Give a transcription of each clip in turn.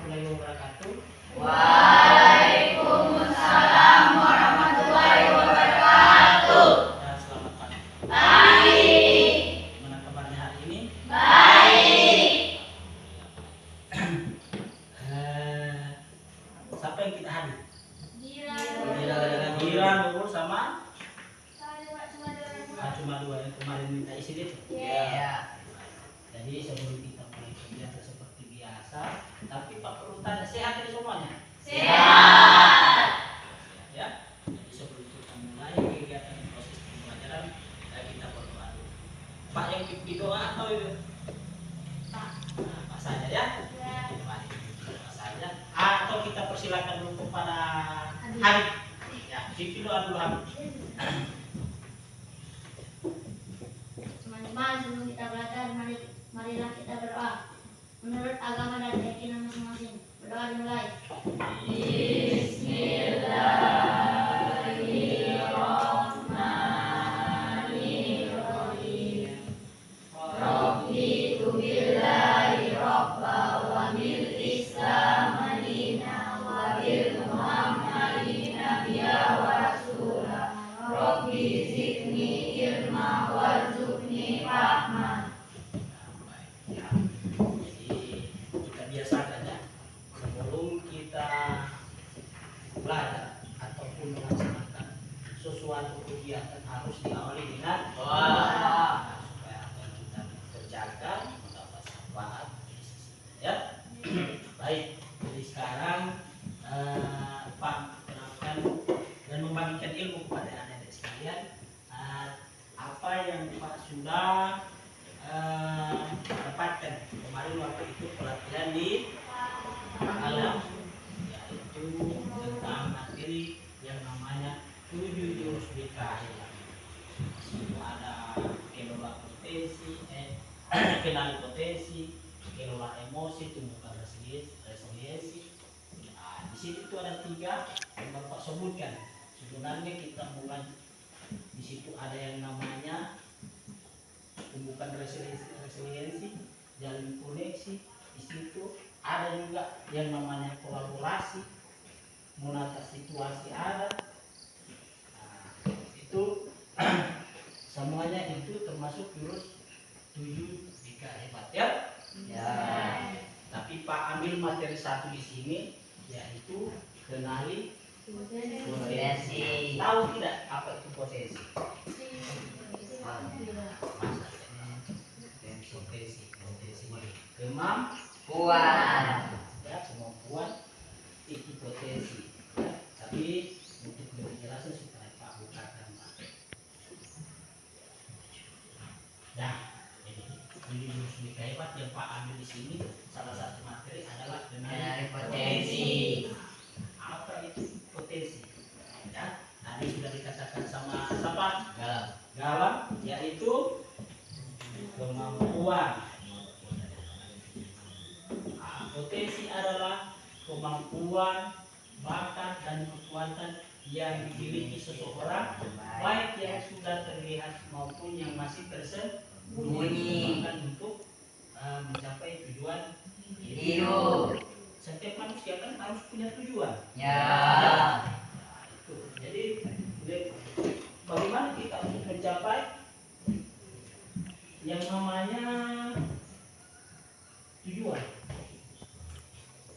warahmatullahi wabarakatuh. Waalaikumsalam warahmatullahi wabarakatuh. Dan selamat pagi. Pagi. Gimana kabarnya hari ini? Baik. Siapa yang kita hadir? Gilang. Gilang, Bubur sama? Cuma dua yang kemarin minta isi itu. Iya. Jadi sebelum kita mulai kegiatan seperti biasa, tapi Pak perlu tanya sehat ini semuanya? Sehat. Ya. Jadi sebelum kita mulai kegiatan proses pembelajaran, kita berdoa dulu. Pak yang pimpin doa atau itu? Pak saja ya. Baik, Pak saja. Atau kita persilakan dulu kepada Habib. Ya, pimpin doa dulu Habib. Teman-teman, sebelum kita belajar, marilah kita berdoa menurut agama dan keyakinan masing-masing. Berdoa dimulai. Bismillahirrahmanirrahim. Rabbitu billahi robba wa bil islam madina wa bil muhammadin nabiyya wa rasulah. Rabbi zidni ilma warzuqni fahma. Ya. Jadi kita biasakan ya, sebelum kita belajar ataupun melaksanakan sesuatu kegiatan harus diawali dengan doa. Supaya apa yang kita kerjakan mendapat manfaat. Ya. Baik. Jadi sekarang Pak menerapkan dan membagikan ilmu kepada anak-anak sekalian. Apa yang Pak sudah dapatkan kemarin waktu itu pelatihan di alam, yaitu tentang materi yang namanya 7 jurus BKH. Itu ada kelola potensi, kenali potensi, kelola emosi, tumbuhkan resiliensi. Nah, di sini itu ada 3 yang Bapak sebutkan. Sebenarnya kita mulai di situ ada yang namanya tumbuhkan resiliensi, jalin koneksi. Di situ ada juga yang namanya kolaborasi, menata situasi ada. Nah, itu semuanya itu termasuk jurus 7 jika hebat ya. Ya. Tapi Pak ambil materi 1 di sini, yaitu kenali posesi. Tahu tidak apa itu posesi? Potensi kemampuan, ya, kemampuan itu potensi. Ya. Tapi untuk lebih jelasnya supaya Pak bukakan Pak. Nah, ini jurus hebat yang Pak ambil di sini, salah satu materi adalah kenali potensi. Apa itu potensi? Ya, tadi sudah dikatakan sama siapa? Galang, yaitu kemampuan. Nah, potensi adalah kemampuan, bakat dan kekuatan yang dimiliki seseorang, baik yang sudah terlihat maupun yang masih tersembunyi, bahkan untuk mencapai tujuan hidup. Setiap manusia kan harus punya tujuan. Ya. Nah, itu. Jadi bagaimana kita untuk mencapai yang namanya tujuan?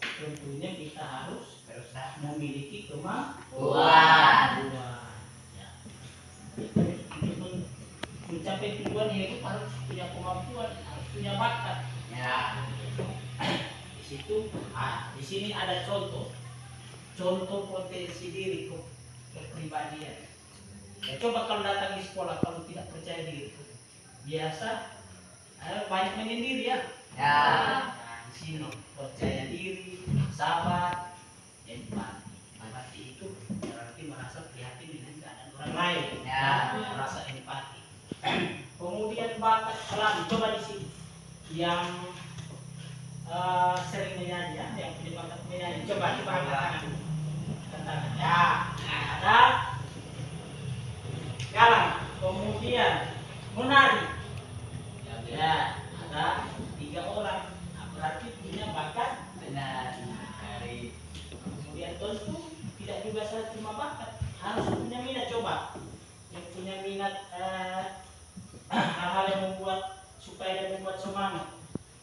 Tentunya kita harus memiliki kemampuan. Ya. Untuk mencapai tujuan hidup harus punya kemampuan, harus punya bakat. Ya. Di situ, di sini ada contoh potensi diri kepribadian. Ya, coba kalau datang di sekolah kalau tidak percaya diri, biasa banyak menyendiri ya. Nah, di sini percaya diri, sabar, empati. Empati itu berarti merasa prihatin dengan keadaan orang lain. Ya, merasa empati. Kemudian bakat alami. Coba di sini yang sering menyanyi ya, yang punya bakat menyanyi. Coba angkat tangan. Ya, ada Galang. Kemudian menari. Ya, ada 3 orang. Nah, berarti punya bakat menari. semua bakat, harus punya minat. Coba yang punya minat hal-hal yang membuat supaya dia membuat semangat,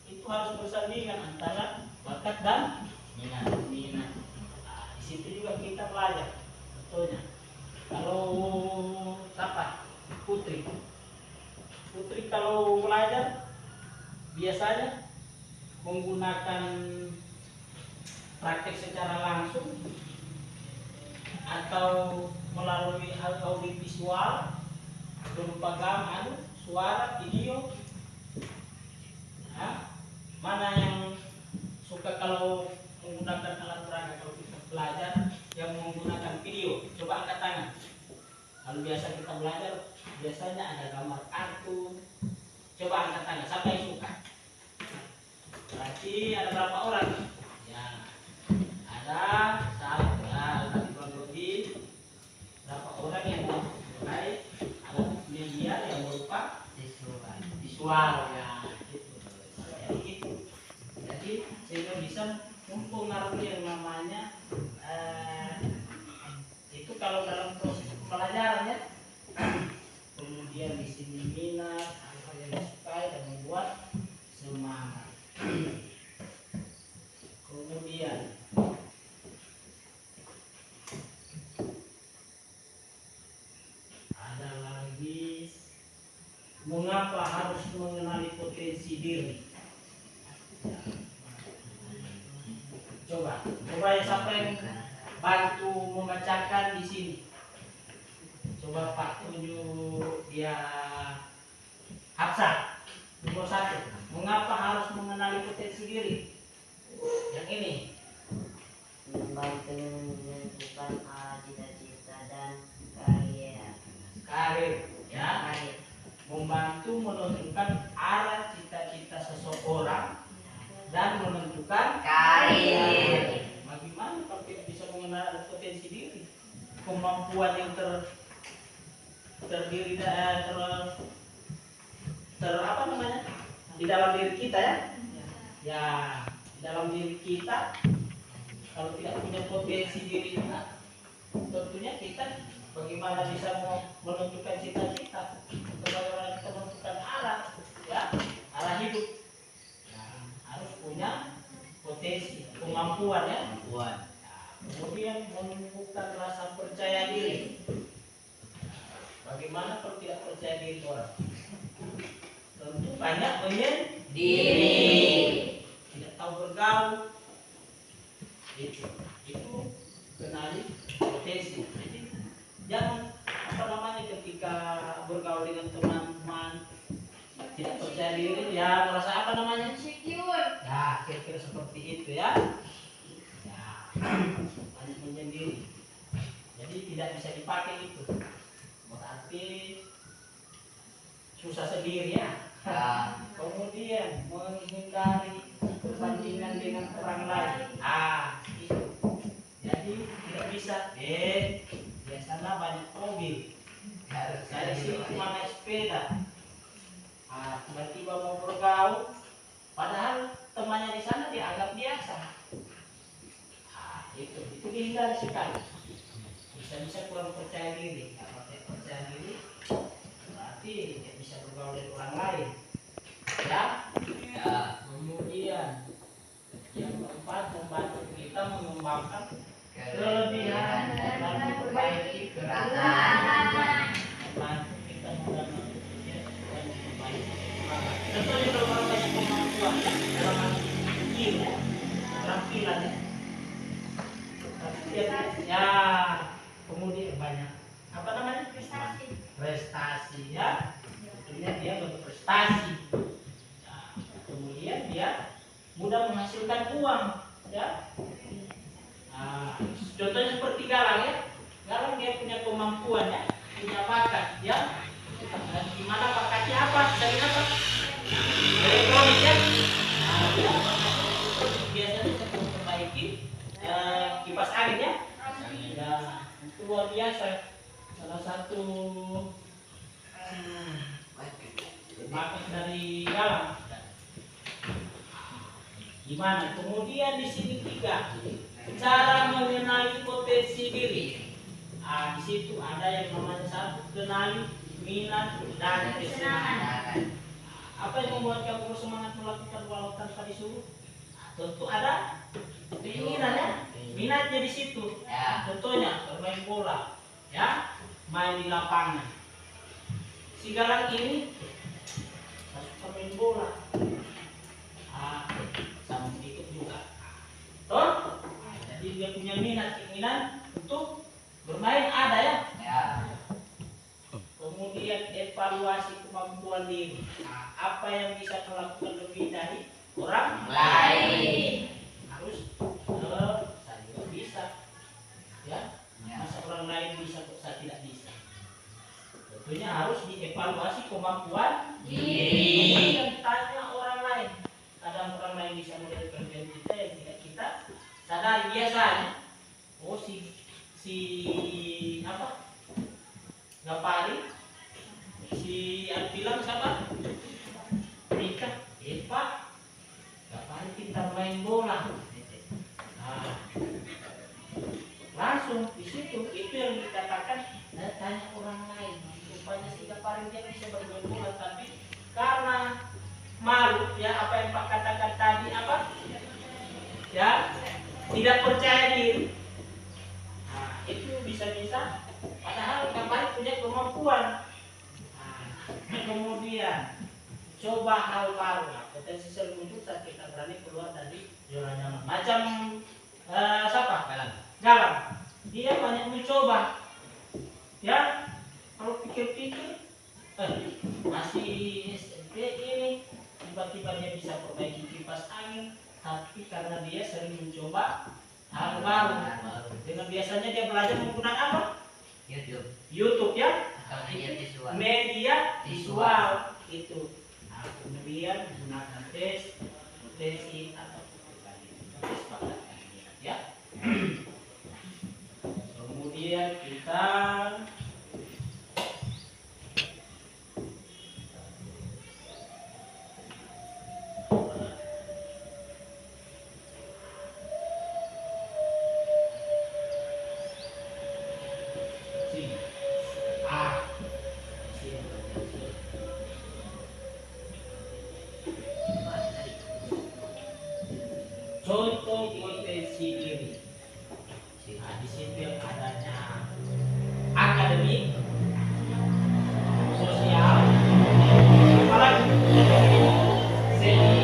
itu harus bersandingan antara bakat dan minat. Nah, di situ juga kita belajar. Contohnya, kalau siapa? Putri kalau belajar biasanya menggunakan praktek secara langsung atau melalui audit visual berupa gambar, suara, video. Nah, mana yang suka kalau menggunakan alat peraga kalau kita belajar yang menggunakan video? Coba angkat tangan. Kalau biasa kita belajar biasanya ada gambar kartun. Coba angkat tangan. Siapa yang suka? Berarti ada berapa orang? Ya, ada satu. Ya, berarti kurang lebih berapa orang yang memakai alat media yang berupa visual ya. Jadi sehingga bisa mempengaruhi yang namanya itu kalau dalam proses pembelajaran ya. Kemudian di sini minat, apa yang disukai dan membuat semangat. Kemudian ada lagi, mengapa harus mengenali potensi diri? Coba ya siapa yang bantu membacakan di sini. Coba Pak tunjuk dia. Hafsah, nomor 1. Mengapa harus mengenali potensi diri? Yang ini. Membantu menentukan cita-cita dan Karir, ya. karir. Membantu menentukan arah cita-cita seseorang dan menentukan Karir. Bagaimana kalau kita bisa mengenal potensi diri, kemampuan yang terdiri apa namanya di dalam diri kita ya? Ya, di dalam diri kita kalau tidak punya potensi diri kita, tentunya kita bagaimana bisa menentukan cita-cita, bagaimana kita menentukan arah, ya, arah hidup. Nah, harus punya potensi, kemampuan ya. Nah, kemudian menumbuhkan rasa percaya diri. Bagaimana kalau tidak percaya diri orang? Tentu banyak menyendiri, tidak tahu bergaul. Itu kenali potensi. Jadi jangan ketika bergaul dengan teman-teman tidak percaya diri, ya merasa apa namanya? Insecure. Ya, kira-kira seperti itu ya. Ya, banyak menyendiri. Jadi tidak bisa dipakai itu. Berarti susah sendiri ya. Kemudian menghindari perbandingan dengan orang lain. Itu. Jadi tidak bisa. Biasanya banyak mobil. Saya sih cuma naik sepeda. Tiba-tiba mau bergaul, padahal temannya di sana dianggap biasa. Itu dihindari sekali. Bisa kurang percaya diri. Kalau tidak percaya diri, berarti tidak bisa bergaul dengan orang lain. Ya. Kemudian yang keempat, membantu kita mengembangkan kelebihan dan memperbaiki kekurangan. Membantu kita memperbaiki contohnya kalau orang banyak kemampuan dalam skill ya, keterampilan ya, kemudian banyak apa namanya prestasi ya, tentunya dia berprestasi. Nah, kemudian dia mudah menghasilkan uang ya. Nah, contohnya seperti Galang ya, Galang dia punya kemampuan ya, punya bakat ya. Di mana bakatnya apa? Dari apa? Elektronik ya. Nah, biasanya kita memperbaiki kipas angin ya. Ya, itu luar biasa. Salah satu bakat dari Galang. Gimana? Kemudian di sini 3, cara mengenali potensi diri. Di situ ada yang namanya satu, kenali minat dan kesenangan. Apa yang membuat kamu semangat melakukan walau tanpa disuruh? Tentu ada keinginan ya, minatnya di situ. Contohnya bermain bola, ya, main di lapangan. Si Galang ini suka main bola, sama ikut juga. Toh, jadi dia punya minat, keinginan untuk bermain ada ya. Kemudian evaluasi kemampuan diri. Apa yang bisa melakukan lebih dari orang lain? Harus saya juga bisa, ya. Masa orang lain bisa kok saya tidak bisa? Tentunya harus dievaluasi kemampuan diri. Yang tanya orang lain. Kadang orang lain bisa melihat kerjaan kita yang tidak kita sadari biasanya. Oh si apa? Gapari, si bilang siapa? Rika, Pak, Gapari pintar main bola. Nah, langsung di situ itu yang dikatakan tanya orang lain. Rupanya si Gapari dia bisa bermain bola, tapi karena malu ya apa yang Pak katakan tadi apa? Ya, tidak percaya diri. Nah, itu bisa-bisa padahal Gapari punya kemampuan. Kemudian coba hal baru, potensi muncul saat kita berani keluar dari zona nyaman. Macam siapa? Galang. Dia banyak mencoba. Ya, kalau pikir-pikir, masih SMP ini tiba-tiba dia bisa perbaiki kipas angin, tapi karena dia sering mencoba hal baru. Dengan biasanya dia belajar menggunakan apa? YouTube ya. Media visual itu. Nah, kemudian gunakan tes atau kesepakatan ya. Kemudian kita contoh potensi diri. Nah, di situ yang adanya akademik, sosial, apalagi seni,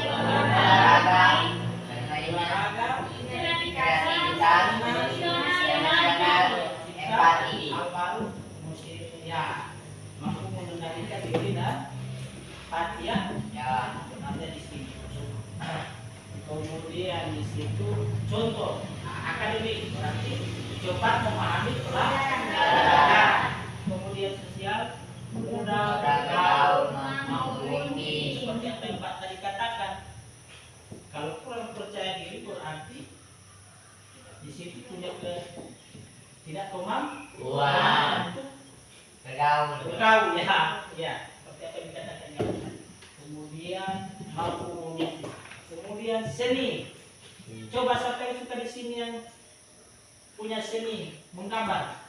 olahraga, kreativitas, emosional, empati. baru musik ya, mampu mengendalikan diri dan empati ya. Ada di sini. Kemudian di situ contoh akademik berarti coba memahami pelajaran. Kemudian sosial mudah bergaul, mampu ini seperti apa yang Pak tadi katakan. Kalau kurang percaya diri berarti di situ punya tidak kemampuan untuk bergaul ya seperti apa yang dikatakan. Kemudian mampu memilih. Kemudian seni. Coba siapa yang suka di sini yang punya seni menggambar?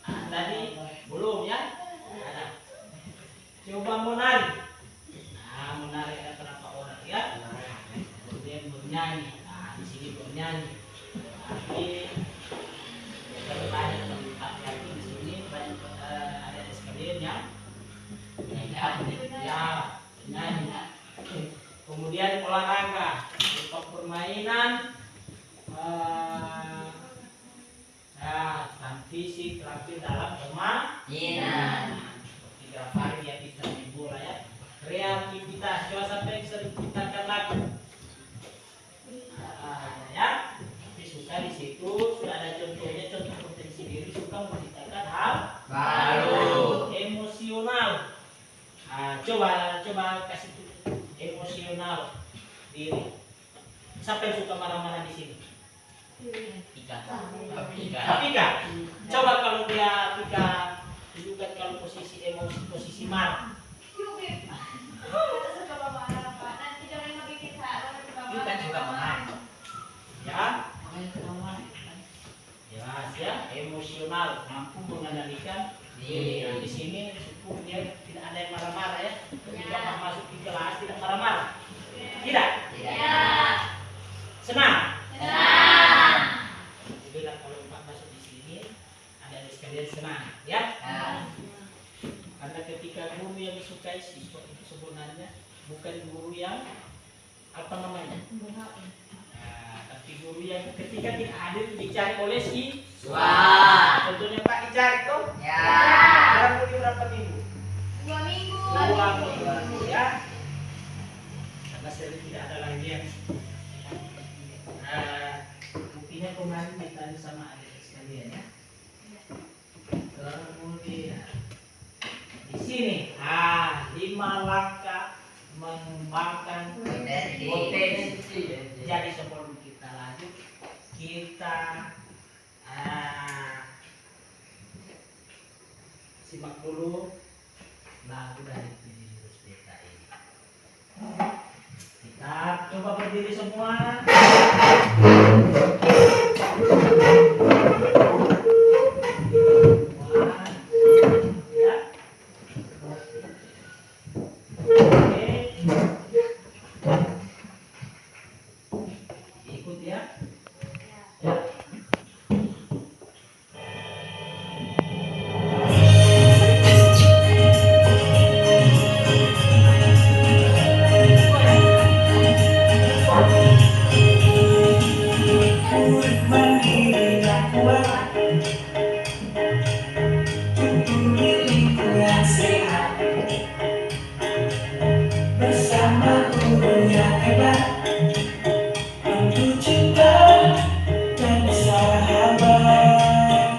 Tadi belum ya? Ada. Coba menari. Menari ada berapa orang ya? Kemudian bernyanyi. Di sini bernyanyi. Tapi kalau banyak tempat lagi di sini banyak ada sekalian yang nyanyi. Kemudian olahraga, berupa permainan, fisik terakhir dalam permainan. Seperti Gapari dia bisa main bola ya. Kreativitas, coba sampai sering ciptakan lagu. Ya, tapi suka di situ sudah ada contohnya, contoh potensi diri suka menciptakan hal baru. Emosional. Coba kasih emosional diri. Siapa yang suka marah-marah di sini? Pika. Coba kalau dia Pika tunjukkan kalau posisi emosi, posisi marah. Itu kan juga marah. Ya. Jelas ya, emosional, mampu mengendalikan diri. Di sini syukur dia tidak ada yang marah-marah ya. Ketika masuk di kelas tidak marah-marah. Tidak? Tidak. Senang? Senang. Bila kalau Pak masuk di sini ada di sekalian senang, ya? Karena ketika guru yang disukai siswa itu sebenarnya bukan guru yang apa namanya? Tapi guru yang ketika tidak hadir dicari oleh siswa. Tentunya Pak dicari tuh. Ya. Berapa minggu? 2 minggu. 2 minggu ya. Karena sering tidak ada lagi yang buktinya kemarin ditanya sama adik sekalian ya. Kemudian di sini 5 langkah mengembangkan potensi. Jadi sebelum kita lanjut, kita simak dulu lagu dari Jurus Beta ini. Kita coba berdiri semua. Ya. Oke. Ikut ya. Ya. Bersama guru yang hebat untuk cinta dan sahabat,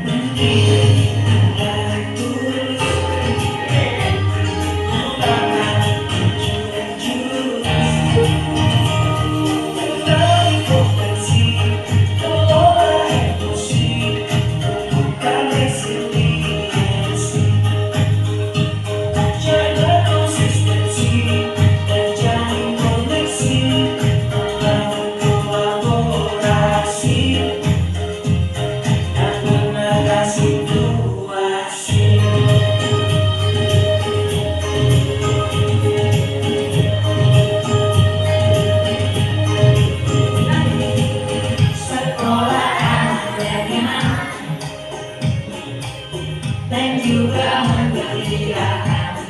berdiri dengan tulus mengembangkan jurus-jurus, mengenali potensi, mengolah emosi, bukan resiliensi. Jaga konsistensi dan jalin koneksi, membangun kolaborasi dan menjaga situasi. Sekolah adanya dan juga menggembirakan,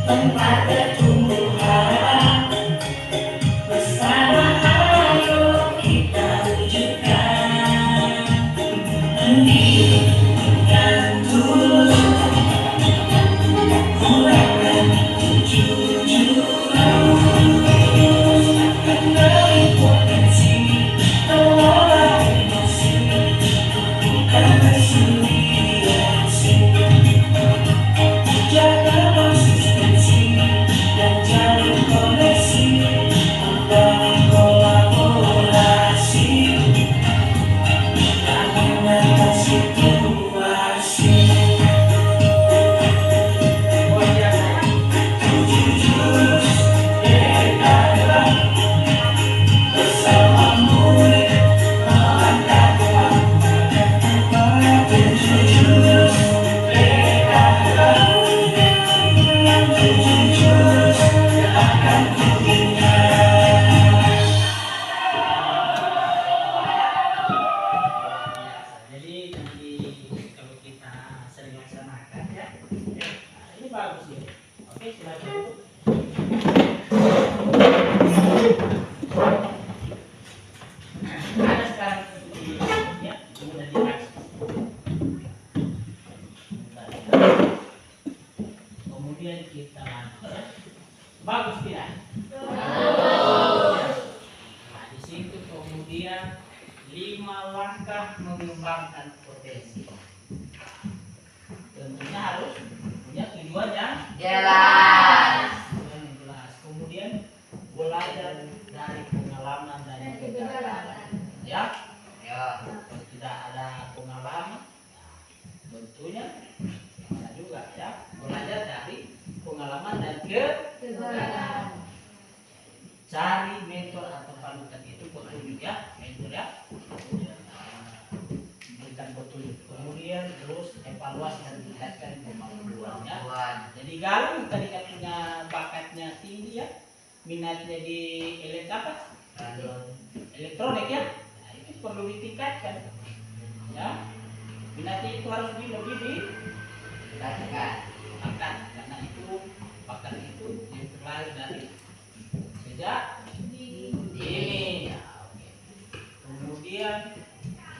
tempat bertumbuh harapan, bersama ayo kita wujudkan. Mendidik dengan tulus, mengurangkan jurus-jurus, mengenali potensi, mengolah emosi, bukan resiliensi. Jaga konsistensi dan jalin koneksi, membangun kolaborasi dan menjaga situasi. Jurus Beta bersama murid melangkah depan. Jurus Beta jurus yang akan kuingat. Jadi nanti kalau kita sering laksanakan ya, ini bagus ya. Oke, silakan duduk. Ada sekarang ya, kemudian dikasih. Kemudian kita lanjut ya. Bagus tidak? Nah, di situ kemudian 5 langkah mengembangkan potensi. Tentunya harus punya tujuan yang Jelas. jelas. Kemudian belajar dari pengalaman dan kegagalan. Ya, Yo. kalau tidak ada pengalaman, tentunya bisa juga ya. Belajar dari pengalaman dan kegagalan. Cari mentor atau lakukan itu petunjuk ya, itu ya. Berikan petunjuk, kemudian terus evaluasi dan tingkatkan kemampuannya. Jadi Galung tadi kan punya bakatnya tinggi ya, minatnya di elektronik ya, nah, itu perlu ditingkatkan ya. Minatnya itu harus lebih bakat, karena itu bakat itu yang terlahir dari sejak ini ya, oke. Kemudian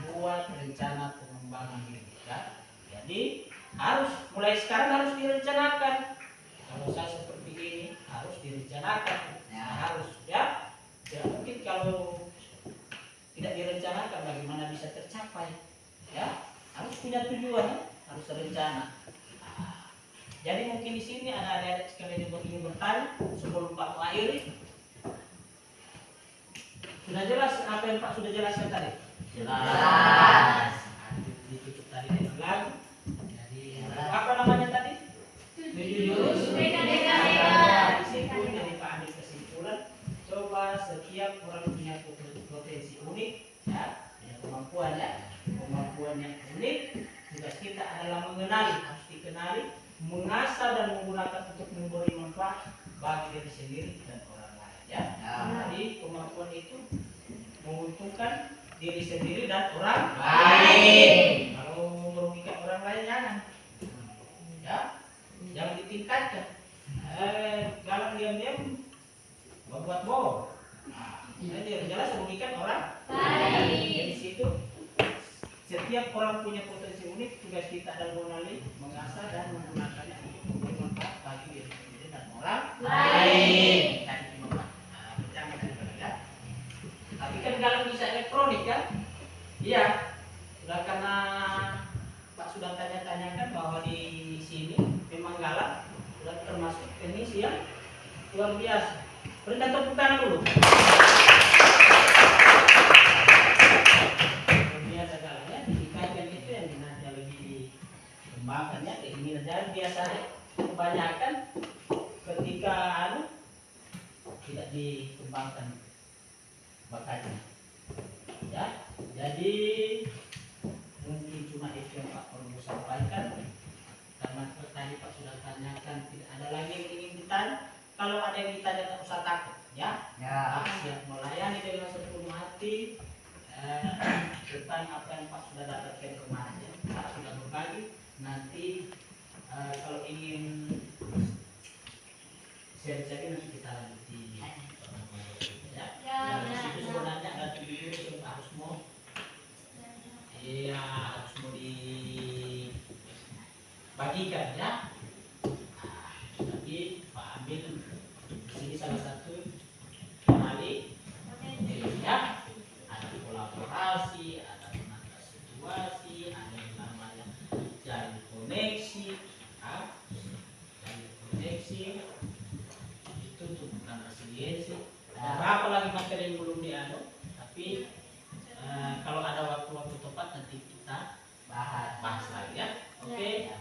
buat rencana pengembangan diri ya. Jadi harus mulai sekarang harus direncanakan. Kalau saya seperti ini harus direncanakan ya, harus ya. Ya mungkin kalau tidak direncanakan bagaimana bisa tercapai ya, harus punya tujuan, harus rencana. Jadi mungkin di sini ada adik sekalian yang ingin bertanya sebelum Pak mengakhiri. Sudah jelas apa yang Pak sudah jelaskan tadi? Jelas. Ditutup tadi dengan lagu. Jadi apa namanya tadi? 7 jurus. Di situ dari Pak ambil kesimpulan. Coba setiap orang punya potensi unik, ya, punya kemampuan ya, kemampuan yang unik. Tugas kita adalah mengenali, harus dikenali, mengasah dan menggunakan untuk memberi manfaat bagi diri sendiri dan orang lain ya. Jadi kemampuan itu menguntungkan diri sendiri dan orang lain. Kalau merugikan orang lain jangan ya, jangan ditingkatkan. Kalau diam-diam membuat bohong, jadi jelas merugikan orang lain. Jadi situ setiap orang punya potensi unik, tugas kita adalah mengenali, mengasah dan menggunakannya untuk memberi manfaat bagi diri sendiri dan orang lain. Tapi kan kalau bisa elektronik kan, iya. Sudah karena Pak sudah tanya-tanyakan bahwa di sini memang galak, sudah termasuk teknisi yang luar biasa. Berikan tepuk tangan dulu. Makanya keinginan dan biasanya kebanyakan ketika tidak dikembangkan bakatnya ya. Jadi mungkin cuma itu yang Pak perlu sampaikan, karena tadi Pak sudah tanyakan, tidak ada lagi yang ingin ditanya. Kalau ada yang ditanya tak usah takut ya, Pak siap melayani dengan sepenuh hati tentang apa yang Pak sudah dapatkan kemarin. Pak sudah berbagi. Nanti kalau ingin share-share nanti kita lanjuti ya. Dan itu sebenarnya ada 7 jurus yang harus mau dibagikan ya. Tapi Pak ambil di sini salah satu kenali ya, ada kolaborasi, ada menata situasi, ada yang namanya jalur koneksi, itu tuh bukan resiliensi. Ada berapa lagi materi yang belum dianu, tapi kalau ada waktu-waktu tepat nanti kita bahas lagi ya. Oke.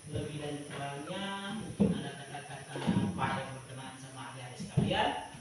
Lebih dan kurangnya mungkin ada kata-kata apa yang berkenaan sama adik-adik sekalian.